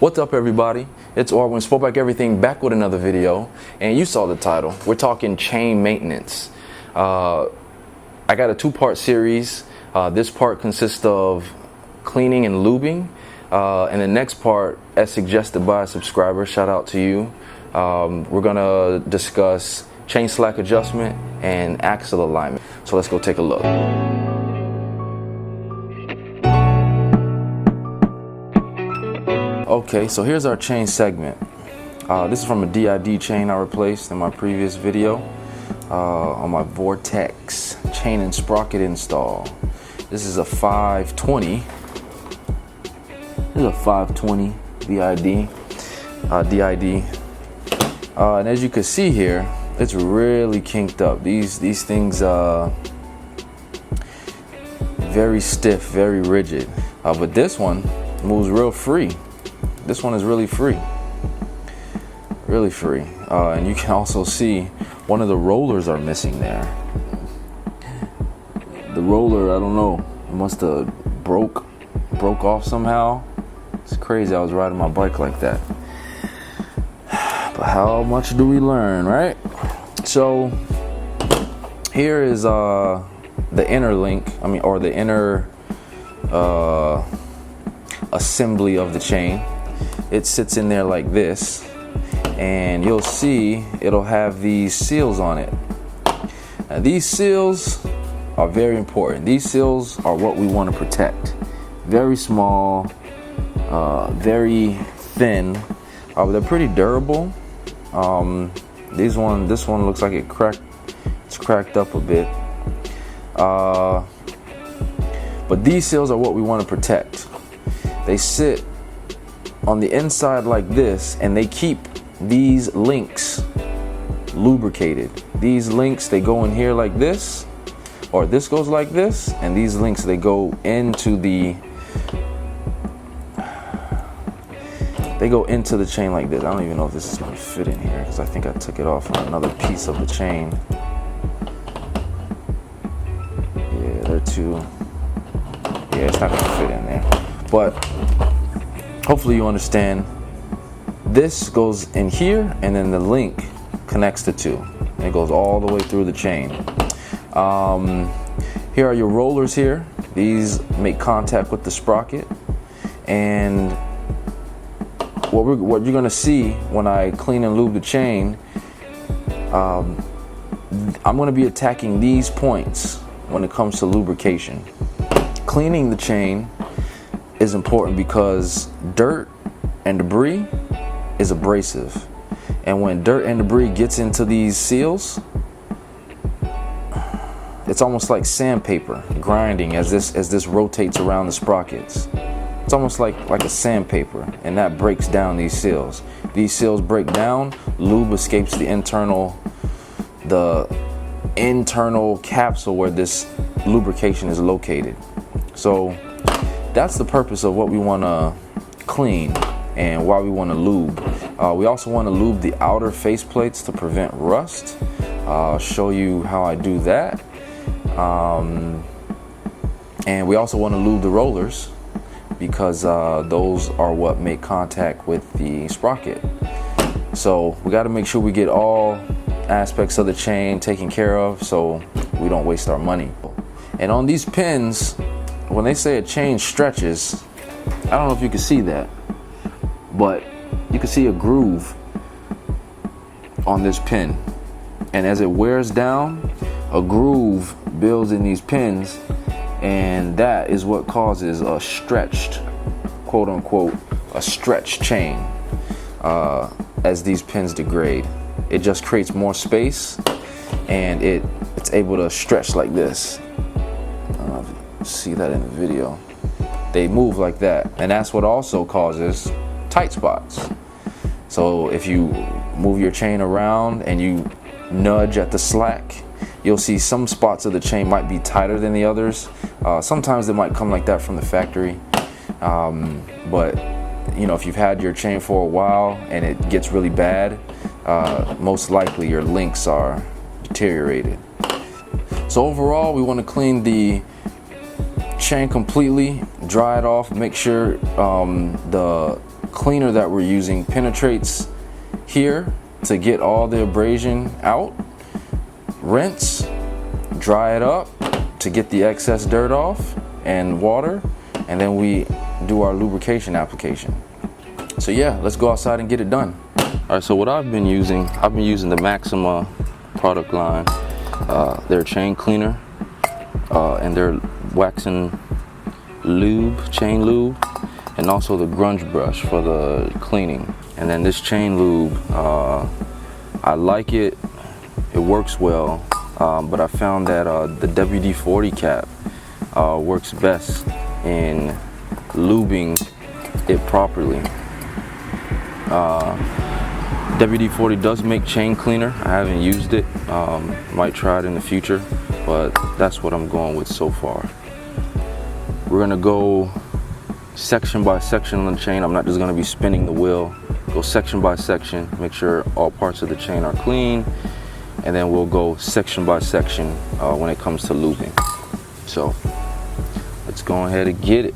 What's up, everybody? It's Orwin, Sportback Everything, back with another video. And you saw the title. We're talking chain maintenance. I got a two-part series. This part consists of cleaning and lubing. And the next part, as suggested by a subscriber, shout out to you. We're gonna discuss chain slack adjustment and axle alignment. So let's go take a look. Okay, so here's our chain segment. This is from a DID chain I replaced in my previous video on my Vortex chain and sprocket install. This is a 520. This is a 520 DID. And as you can see here, it's really kinked up. These things very stiff, very rigid. But this one moves real free. This one is really free. Really free. And you can also see one of the rollers are missing there. The roller, I don't know, it must have broke off somehow. It's crazy, I was riding my bike like that. But how much do we learn, right? So here is the inner link, or the inner assembly of the chain. It sits in there like this, and you'll see it'll have these seals on it. Now, these seals are very important. These seals are what we want to protect. Very small, very thin, but they're pretty durable. This one looks like it's cracked up a bit. But these seals are what we want to protect. They sit on the inside like this, and they keep these links lubricated. These links, they go in here like this, or this goes like this, and these links, they go into the chain like this. I don't even know if this is going to fit in here, because I think I took it off on another piece of the chain. Yeah, they're too, yeah, it's not going to fit in there. But hopefully you understand. This goes in here, and then the link connects the two. And it goes all the way through the chain. Here are your rollers here. These make contact with the sprocket. And what you're gonna see when I clean and lube the chain, I'm gonna be attacking these points when it comes to lubrication. Cleaning the chain is important because dirt and debris is abrasive, and when dirt and debris gets into these seals, it's almost like sandpaper grinding as this rotates around the sprockets. It's almost like a sandpaper, and that breaks down these seals. These seals break down, lube escapes the internal capsule where this lubrication is located. So that's the purpose of what we want to clean and why we want to lube. We also want to lube the outer face plates to prevent rust. I'll show you how I do that. And we also want to lube the rollers, because those are what make contact with the sprocket. So we got to make sure we get all aspects of the chain taken care of, so we don't waste our money. And on these pins, when they say a chain stretches, I don't know if you can see that, but you can see a groove on this pin. And as it wears down, a groove builds in these pins, and that is what causes a stretched, quote unquote, a stretched chain. As these pins degrade, it just creates more space, and it's able to stretch like this. I don't know if you see that in the video. They move like that, and that's what also causes tight spots. So if you move your chain around and you nudge at the slack, you'll see some spots of the chain might be tighter than the others. Sometimes it might come like that from the factory, but you know, if you've had your chain for a while and it gets really bad, most likely your links are deteriorated. So overall, we want to clean the chain completely, dry it off, make sure the cleaner that we're using penetrates here to get all the abrasion out. Rinse, dry it up to get the excess dirt off and water, and then we do our lubrication application. So yeah, let's go outside and get it done. All right, so what I've been using the Maxima product line, their chain cleaner, and their waxing lube, chain lube, and also the grunge brush for the cleaning. And then this chain lube, I like it, it works well, but I found that the WD-40 cap works best in lubing it properly. WD-40 does make chain cleaner. I haven't used it, might try it in the future, but that's what I'm going with so far. We're gonna go section by section on the chain. I'm not just gonna be spinning the wheel. Go section by section, make sure all parts of the chain are clean, and then we'll go section by section when it comes to lubing. So let's go ahead and get it.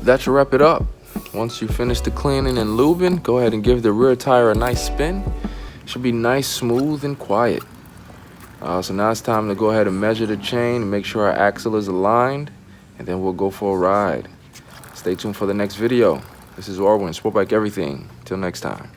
that should wrap it up. Once you finish the cleaning and lubing, go ahead and give the rear tire a nice spin. It should be nice, smooth, and quiet. So now it's time to go ahead and measure the chain and make sure our axle is aligned, and then we'll go for a ride. Stay tuned for the next video. This is Orwin, Sport Bike Everything. Till next time.